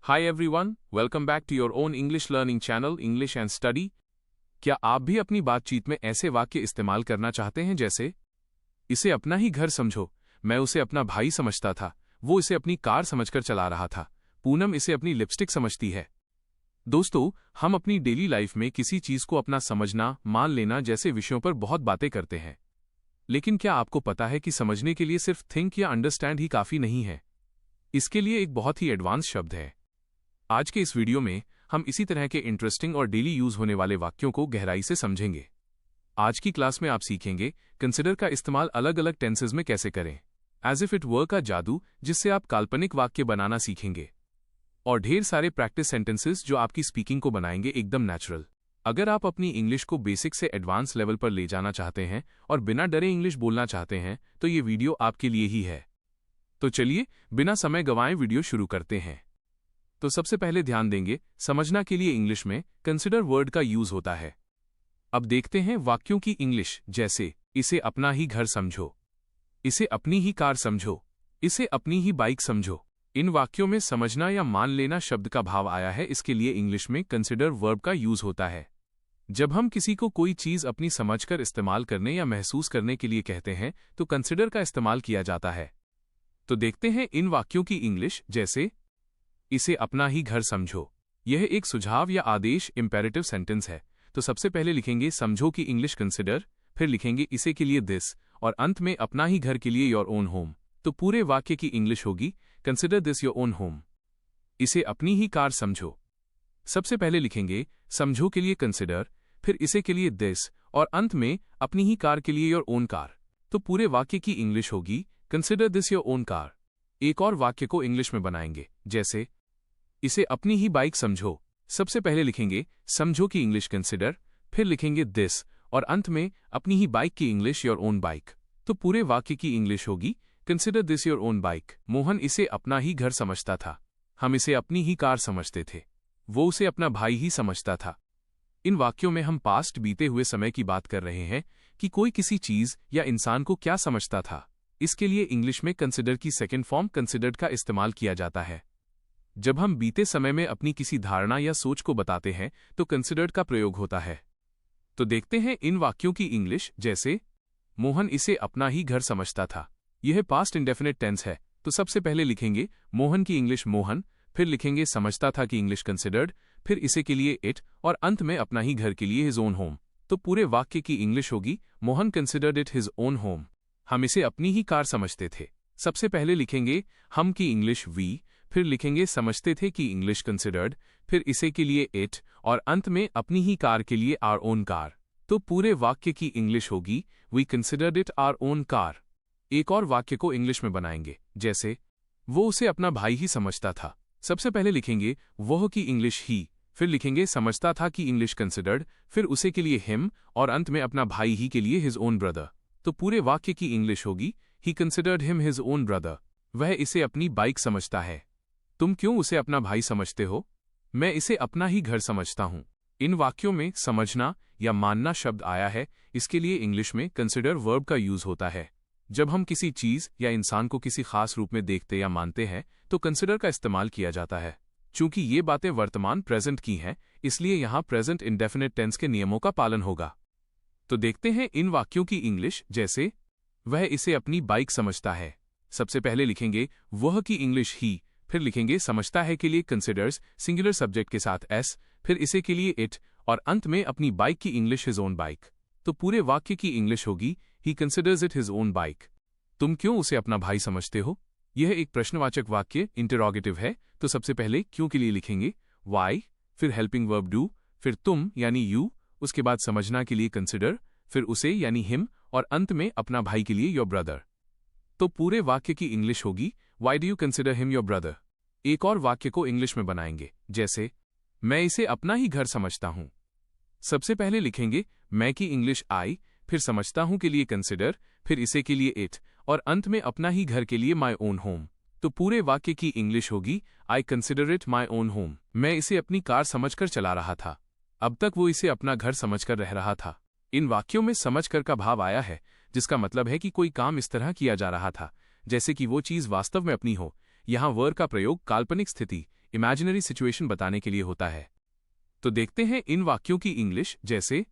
Hi everyone, welcome back to your own English learning channel English and Study। क्या आप भी अपनी बातचीत में ऐसे वाक्य इस्तेमाल करना चाहते हैं जैसे इसे अपना ही घर समझो, मैं उसे अपना भाई समझता था, वो इसे अपनी कार समझकर चला रहा था, पूनम इसे अपनी लिपस्टिक समझती है। दोस्तों, हम अपनी डेली लाइफ में किसी चीज को अपना समझना, मान लेना जैसे विषयों पर बहुत बातें करते हैं। लेकिन क्या आपको पता है कि समझने के लिए सिर्फ थिंक या अंडरस्टैंड ही काफी नहीं है? इसके लिए एक बहुत ही एडवांस शब्द है। आज के इस वीडियो में हम इसी तरह के इंटरेस्टिंग और डेली यूज होने वाले वाक्यों को गहराई से समझेंगे। आज की क्लास में आप सीखेंगे कंसिडर का इस्तेमाल अलग अलग टेंसेज में कैसे करें, एज इफ इट वर का जादू जिससे आप काल्पनिक वाक्य बनाना सीखेंगे, और ढेर सारे प्रैक्टिस सेंटेंसेस जो आपकी स्पीकिंग को बनाएंगे एकदम नेचुरल। अगर आप अपनी इंग्लिश को बेसिक से एडवांस लेवल पर ले जाना चाहते हैं और बिना डरे इंग्लिश बोलना चाहते हैं तो ये वीडियो आपके लिए ही है। तो चलिए बिना समय गंवाए वीडियो शुरू करते हैं। तो सबसे पहले ध्यान देंगे, समझना के लिए इंग्लिश में कंसिडर वर्ड का यूज होता है। अब देखते हैं वाक्यों की इंग्लिश, जैसे इसे अपना ही घर समझो, इसे अपनी ही कार समझो, इसे अपनी ही बाइक समझो। इन वाक्यों में समझना या मान लेना शब्द का भाव आया है, इसके लिए इंग्लिश में कंसिडर वर्ब का यूज होता है। जब हम किसी को कोई चीज अपनी समझकर इस्तेमाल करने या महसूस करने के लिए कहते हैं तो कंसिडर का इस्तेमाल किया जाता है। तो देखते हैं इन वाक्यों की इंग्लिश, जैसे इसे अपना ही घर समझो। यह एक सुझाव या आदेश इंपेरेटिव सेंटेंस है। तो सबसे पहले लिखेंगे समझो की इंग्लिश कंसिडर, फिर लिखेंगे इसे के लिए दिस, और अंत में अपना ही घर के लिए योर ओन होम। तो पूरे वाक्य की इंग्लिश होगी consider this your own home. इसे अपनी ही कार समझो। सबसे पहले लिखेंगे समझो के लिए कंसिडर, फिर इसे के लिए दिस, और अंत में अपनी ही कार के लिए योर ओन कार। तो पूरे वाक्य की इंग्लिश होगी consider this your own car. एक और वाक्य को इंग्लिश में बनाएंगे, जैसे इसे अपनी ही बाइक समझो। सबसे पहले लिखेंगे समझो की इंग्लिश कंसिडर, फिर लिखेंगे दिस, और अंत में अपनी ही बाइक की इंग्लिश योर ओन बाइक। तो पूरे वाक्य की इंग्लिश होगी consider this your own bike. Mohan इसे अपना ही घर समझता था, हम इसे अपनी ही कार समझते थे, वो उसे अपना भाई ही समझता था। इन वाक्यों में हम पास्ट बीते हुए समय की बात कर रहे हैं कि कोई किसी चीज या इंसान को क्या समझता था। इसके लिए इंग्लिश में कंसिडर की सेकेंड फॉर्म कंसिडर्ड का इस्तेमाल किया जाता है। जब हम बीते समय में अपनी किसी धारणा या सोच को बताते हैं तो कंसिडर्ड का प्रयोग होता है। तो देखते हैं इन वाक्यों की इंग्लिश, जैसे मोहन इसे अपना ही घर समझता था। यह पास्ट इंडेफिनिट टेंस है। तो सबसे पहले लिखेंगे मोहन की इंग्लिश मोहन, फिर लिखेंगे समझता था की इंग्लिश कंसिडर्ड, फिर इसे के लिए इट, और अंत में अपना ही घर के लिए हिज ओन होम। तो पूरे वाक्य की इंग्लिश होगी Mohan considered it his own home. हम इसे अपनी ही कार समझते थे। सबसे पहले लिखेंगे हम की इंग्लिश वी, फिर लिखेंगे समझते थे की इंग्लिश कंसिडर्ड, फिर इसे के लिए इट, और अंत में अपनी ही कार के लिए आवर ओन कार। तो पूरे वाक्य की इंग्लिश होगी we considered it our own car. एक और वाक्य को इंग्लिश में बनाएंगे, जैसे वो उसे अपना भाई ही समझता था। सबसे पहले लिखेंगे वह की इंग्लिश ही, फिर लिखेंगे समझता था की इंग्लिश कंसिडर्ड, फिर उसे के लिए हिम, और अंत में अपना भाई ही के लिए हिज ओन ब्रदर। तो पूरे वाक्य की इंग्लिश होगी he considered him his own brother. वह इसे अपनी बाइक समझता है। तुम क्यों उसे अपना भाई समझते हो? मैं इसे अपना ही घर समझता हूं। इन वाक्यों में समझना या मानना शब्द आया है, इसके लिए इंग्लिश में कंसिडर वर्ब का यूज होता है। जब हम किसी चीज या इंसान को किसी खास रूप में देखते या मानते हैं तो कंसिडर का इस्तेमाल किया जाता है। चूंकि ये बातें वर्तमान प्रेजेंट की हैं, इसलिए यहां प्रेजेंट इंडेफिनिट टेंस के नियमों का पालन होगा। तो देखते हैं इन वाक्यों की इंग्लिश, जैसे वह इसे अपनी बाइक समझता है। सबसे पहले लिखेंगे वह की इंग्लिश ही, फिर लिखेंगे समझता है के लिए कंसिडर्स सिंगुलर सब्जेक्ट के साथ एस, फिर इसे के लिए इट, और अंत में अपनी बाइक की इंग्लिश हिज ओन बाइक। तो पूरे वाक्य की इंग्लिश होगी ही considers it his own bike. तुम क्यों उसे अपना भाई समझते हो? यह एक प्रश्नवाचक वाक्य इंटरोगेटिव है। तो सबसे पहले क्यों के लिए लिखेंगे वाई, फिर हेल्पिंग वर्ब डू, फिर तुम यानी यू, उसके बाद समझना के लिए कंसिडर, फिर उसे यानी हिम, और अंत में अपना भाई के लिए योर ब्रदर। तो पूरे वाक्य की इंग्लिश होगी why do you consider him your brother. एक और वाक्य को इंग्लिश में बनाएंगे, जैसे मैं इसे अपना ही घर समझता हूं। सबसे पहले लिखेंगे मैं की इंग्लिश आई, फिर समझता हूं के लिए कंसिडर, फिर इसे के लिए इट, और अंत में अपना ही घर के लिए माई ओन होम। तो पूरे वाक्य की इंग्लिश होगी I consider it my own home. मैं इसे अपनी कार समझकर चला रहा था, अब तक वो इसे अपना घर समझकर रह रहा था। इन वाक्यों में समझकर का भाव आया है, जिसका मतलब है कि कोई काम इस तरह किया जा रहा था जैसे कि वो चीज वास्तव में अपनी हो। यहाँ वर का प्रयोग काल्पनिक स्थिति इमेजिनरी सिचुएशन बताने के लिए होता है। तो देखते हैं इन वाक्यों की इंग्लिश। जैसे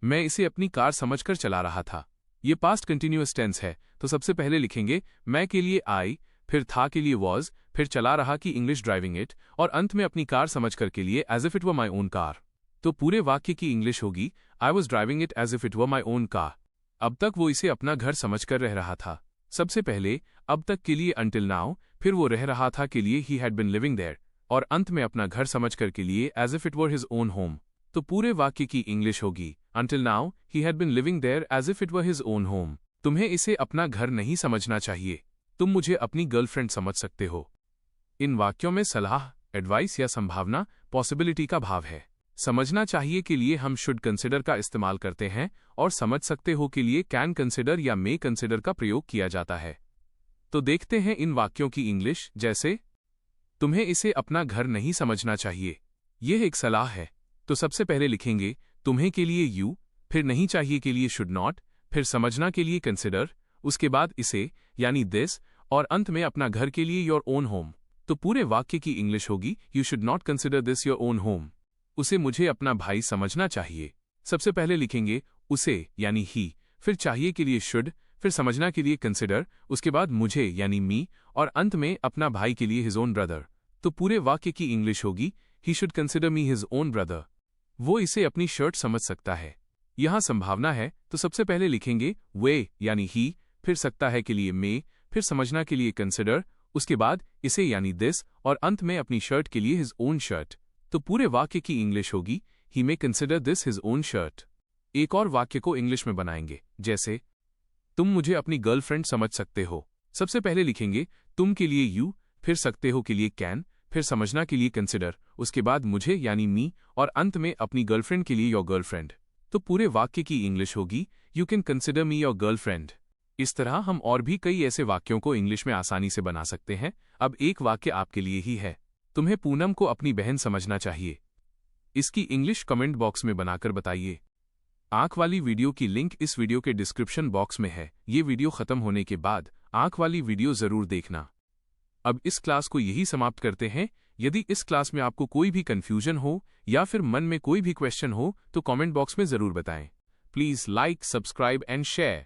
मैं इसे अपनी कार समझकर चला रहा था। ये पास्ट कंटिन्यूअस टेंस है, तो सबसे पहले लिखेंगे मैं के लिए आई, फिर था के लिए वॉज, फिर चला रहा की इंग्लिश ड्राइविंग इट, और अंत में अपनी कार समझकर के लिए as if it were my own car. तो पूरे वाक्य की इंग्लिश होगी I was driving it as if it were my own car. अब तक वो इसे अपना घर समझकर रह रहा था। सबसे पहले अब तक के लिए अंटिल नाउ, फिर वो रह रहा था के लिए he had been living there, और अंत में अपना घर समझकर के लिए as if it were his own home. तो पूरे वाक्य की इंग्लिश होगी until now he had been living there as if it were his own home. तुम्हें इसे अपना घर नहीं समझना चाहिए, तुम मुझे अपनी गर्लफ्रेंड समझ सकते हो। इन वाक्यों में सलाह, एडवाइस या संभावना, पॉसिबिलिटी का भाव है। समझना चाहिए के लिए हम शुड कंसिडर का इस्तेमाल करते हैं और समझ सकते हो के लिए कैन कंसिडर या मे कंसिडर का प्रयोग किया जाता है। तो देखते हैं इन वाक्यों की इंग्लिश। जैसे तुम्हें इसे अपना घर नहीं समझना चाहिए, यह एक सलाह है। तो सबसे पहले लिखेंगे तुम्हें के लिए यू, फिर नहीं चाहिए के लिए शुड नॉट, फिर समझना के लिए कंसिडर, उसके बाद इसे यानी दिस, और अंत में अपना घर के लिए योर ओन होम। तो पूरे वाक्य की इंग्लिश होगी you should not consider this your own home. उसे मुझे अपना भाई समझना चाहिए। सबसे पहले लिखेंगे उसे यानी ही, फिर चाहिए के लिए शुड, फिर समझना के लिए कंसिडर, उसके बाद मुझे यानी मी, और अंत में अपना भाई के लिए हिज ओन ब्रदर। तो पूरे वाक्य की इंग्लिश होगी he should consider me his own brother. वो इसे अपनी शर्ट समझ सकता है। यहां संभावना है, तो सबसे पहले लिखेंगे वे यानी ही, फिर सकता है के लिए मे, फिर समझना के लिए कंसिडर, उसके बाद इसे यानी दिस, और अंत में अपनी शर्ट के लिए हिज ओन शर्ट। तो पूरे वाक्य की इंग्लिश होगी he may consider this his own shirt. एक और वाक्य को इंग्लिश में बनाएंगे। जैसे तुम मुझे अपनी गर्लफ्रेंड समझ सकते हो। सबसे पहले लिखेंगे तुम के लिए यू, फिर सकते हो के लिए कैन, फिर समझना के लिए कंसिडर, उसके बाद मुझे यानी मी, और अंत में अपनी गर्लफ्रेंड के लिए योर गर्लफ्रेंड। तो पूरे वाक्य की इंग्लिश होगी you can consider me your girlfriend. इस तरह हम और भी कई ऐसे वाक्यों को इंग्लिश में आसानी से बना सकते हैं। अब एक वाक्य आपके लिए ही है। तुम्हें पूनम को अपनी बहन समझना चाहिए। इसकी इंग्लिश कमेंट बॉक्स में बनाकर बताइए। आंख वाली वीडियो की लिंक इस वीडियो के डिस्क्रिप्शन बॉक्स में है। ये वीडियो खत्म होने के बाद आंख वाली वीडियो जरूर देखना। अब इस क्लास को यही समाप्त करते हैं। यदि इस क्लास में आपको कोई भी कंफ्यूजन हो या फिर मन में कोई भी क्वेश्चन हो तो कमेंट बॉक्स में जरूर बताएं। Please like, subscribe and share.